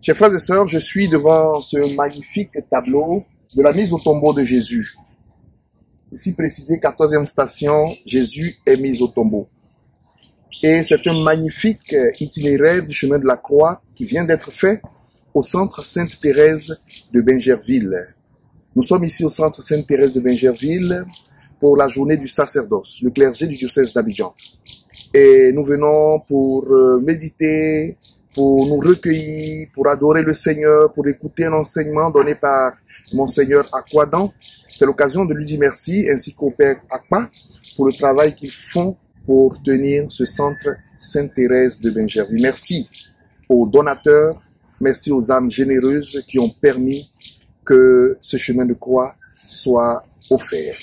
Chers frères et sœurs, je suis devant ce magnifique tableau de la mise au tombeau de Jésus. Ici précisé, 14e station, Jésus est mis au tombeau. Et c'est un magnifique itinéraire du chemin de la croix qui vient d'être fait au centre Sainte-Thérèse de Bingerville. Nous sommes ici au centre Sainte-Thérèse de Bingerville pour la journée du sacerdoce, le clergé du diocèse d'Abidjan. Et nous venons pour méditer, pour nous recueillir, pour adorer le Seigneur, pour écouter un enseignement donné par Monseigneur Akwadan. C'est l'occasion de lui dire merci, ainsi qu'au Père Akpa, pour le travail qu'ils font pour tenir ce centre Sainte-Thérèse de Bingerville. Merci aux donateurs, merci aux âmes généreuses qui ont permis que ce chemin de croix soit offert.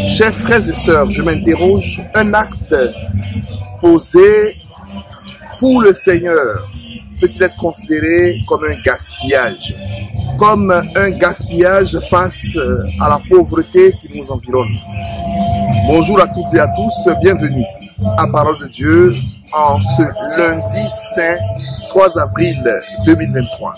Chers frères et sœurs, je m'interroge, un acte posé pour le Seigneur peut-il être considéré comme un gaspillage? Comme un gaspillage face à la pauvreté qui nous environne. Bonjour à toutes et à tous, bienvenue à Parole de Dieu en ce lundi saint 3 avril 2023.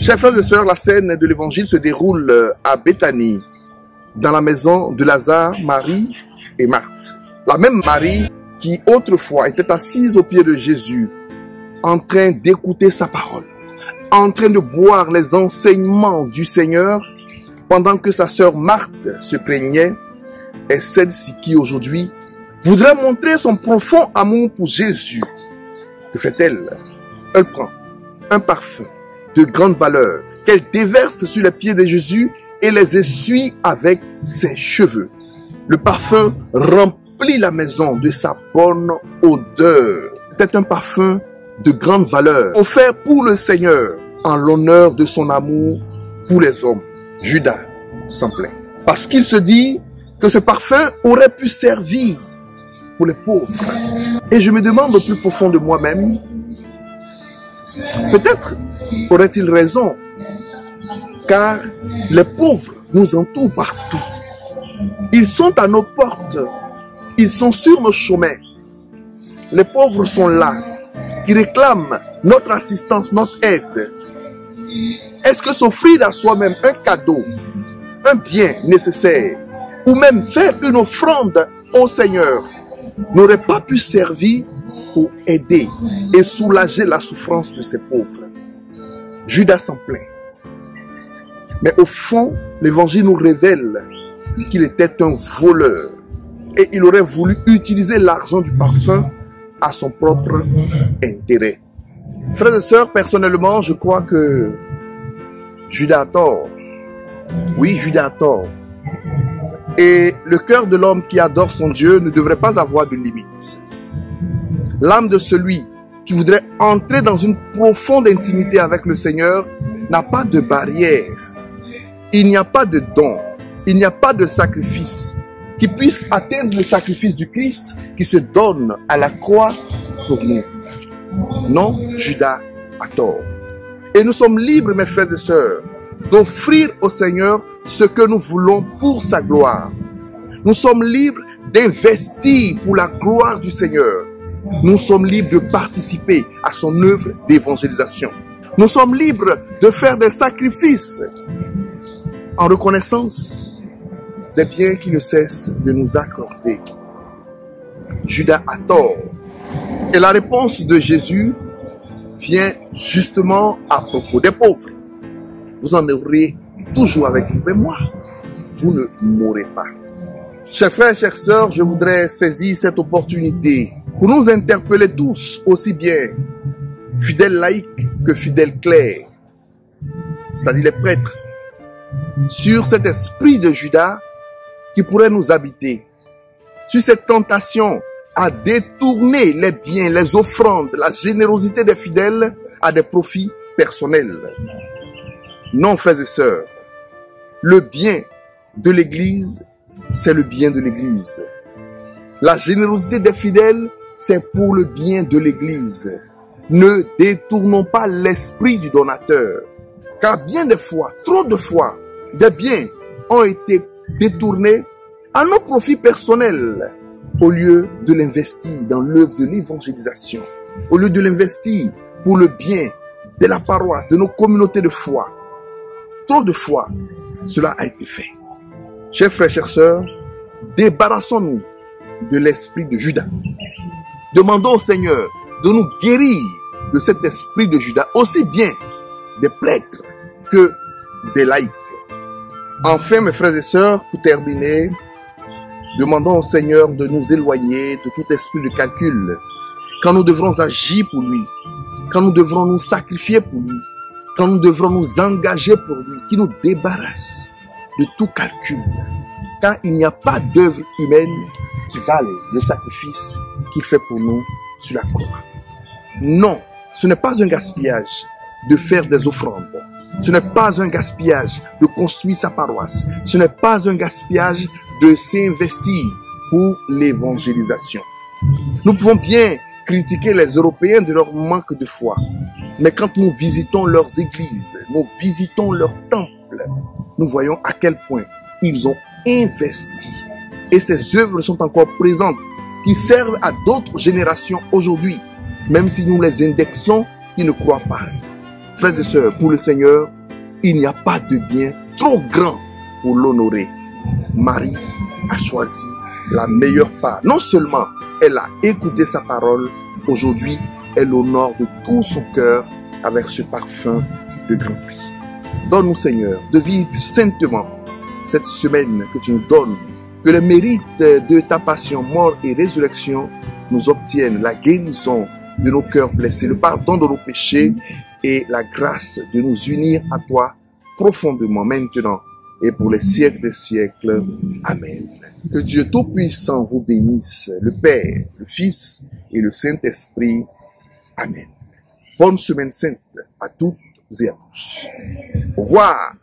Chers frères et sœurs, la scène de l'évangile se déroule à Béthanie, dans la maison de Lazare, Marie et Marthe. La même Marie qui autrefois était assise aux pieds de Jésus, en train d'écouter sa parole, en train de boire les enseignements du Seigneur, pendant que sa sœur Marthe se plaignait, est celle-ci qui aujourd'hui voudrait montrer son profond amour pour Jésus. Que fait-elle? Elle prend un parfum de grande valeur qu'elle déverse sur les pieds de Jésus et les essuie avec ses cheveux. Le parfum remplit la maison de sa bonne odeur. C'est un parfum de grande valeur, offert pour le Seigneur en l'honneur de son amour pour les hommes. Judas s'en plaint, parce qu'il se dit que ce parfum aurait pu servir pour les pauvres. Et je me demande au plus profond de moi-même, peut-être aurait-il raison, car les pauvres nous entourent partout. Ils sont à nos portes, ils sont sur nos chemins. Les pauvres sont là, qui réclament notre assistance, notre aide. Est-ce que s'offrir à soi-même un cadeau, un bien nécessaire, ou même faire une offrande au Seigneur, n'aurait pas pu servir pour aider et soulager la souffrance de ces pauvres? Judas s'en plaint. Mais au fond, l'évangile nous révèle qu'il était un voleur et il aurait voulu utiliser l'argent du parfum à son propre intérêt. Frères et sœurs, personnellement, je crois que Judas a tort. Oui, Judas a tort. Et le cœur de l'homme qui adore son Dieu ne devrait pas avoir de limites. L'âme de celui qui voudrait entrer dans une profonde intimité avec le Seigneur n'a pas de barrière. Il n'y a pas de don. Il n'y a pas de sacrifice qui puisse atteindre le sacrifice du Christ qui se donne à la croix pour nous. Non, Judas a tort. Et nous sommes libres, mes frères et sœurs, d'offrir au Seigneur ce que nous voulons pour sa gloire. Nous sommes libres d'investir pour la gloire du Seigneur. Nous sommes libres de participer à son œuvre d'évangélisation. Nous sommes libres de faire des sacrifices en reconnaissance des biens qui ne cessent de nous accorder. Judas a tort. Et la réponse de Jésus vient justement à propos des pauvres. Vous en aurez toujours avec vous, mais moi, vous ne m'aurez pas. Chers frères, chères sœurs, je voudrais saisir cette opportunité pour nous interpeller tous, aussi bien fidèles laïcs que fidèles clercs, c'est-à-dire les prêtres, sur cet esprit de Judas qui pourrait nous habiter, sur cette tentation à détourner les biens, les offrandes, la générosité des fidèles à des profits personnels. Non, frères et sœurs, le bien de l'Église, c'est le bien de l'Église. La générosité des fidèles c'est pour le bien de l'Église. Ne détournons pas l'esprit du donateur, car bien des fois, trop de fois, des biens ont été détournés à nos profits personnels, au lieu de l'investir dans l'œuvre de l'évangélisation, au lieu de l'investir pour le bien de la paroisse, de nos communautés de foi. Trop de fois, cela a été fait. Chers frères, chères sœurs, débarrassons-nous de l'esprit de Judas. Demandons au Seigneur de nous guérir de cet esprit de Judas, aussi bien des prêtres que des laïcs. Enfin, mes frères et sœurs, pour terminer, demandons au Seigneur de nous éloigner de tout esprit de calcul, quand nous devrons agir pour lui, quand nous devrons nous sacrifier pour lui, quand nous devrons nous engager pour lui, qui nous débarrasse de tout calcul, car il n'y a pas d'œuvre humaine qui vale le sacrifice qu'il fait pour nous sur la croix. Non, ce n'est pas un gaspillage de faire des offrandes. Ce n'est pas un gaspillage de construire sa paroisse. Ce n'est pas un gaspillage de s'investir pour l'évangélisation. Nous pouvons bien critiquer les Européens de leur manque de foi. Mais quand nous visitons leurs églises, nous visitons leurs temples, nous voyons à quel point ils ont investi. Et ces œuvres sont encore présentes, qui servent à d'autres générations aujourd'hui, même si nous les indexons, ils ne croient pas. Frères et sœurs, pour le Seigneur, il n'y a pas de bien trop grand pour l'honorer. Marie a choisi la meilleure part. Non seulement elle a écouté sa parole, aujourd'hui, elle honore de tout son cœur avec ce parfum de grand prix. Donne-nous, Seigneur, de vivre saintement cette semaine que tu nous donnes, que les mérites de ta passion, mort et résurrection nous obtiennent la guérison de nos cœurs blessés, le pardon de nos péchés et la grâce de nous unir à toi profondément maintenant et pour les siècles des siècles. Amen. Que Dieu Tout-Puissant vous bénisse, le Père, le Fils et le Saint-Esprit. Amen. Bonne semaine sainte à toutes et à tous. Au revoir.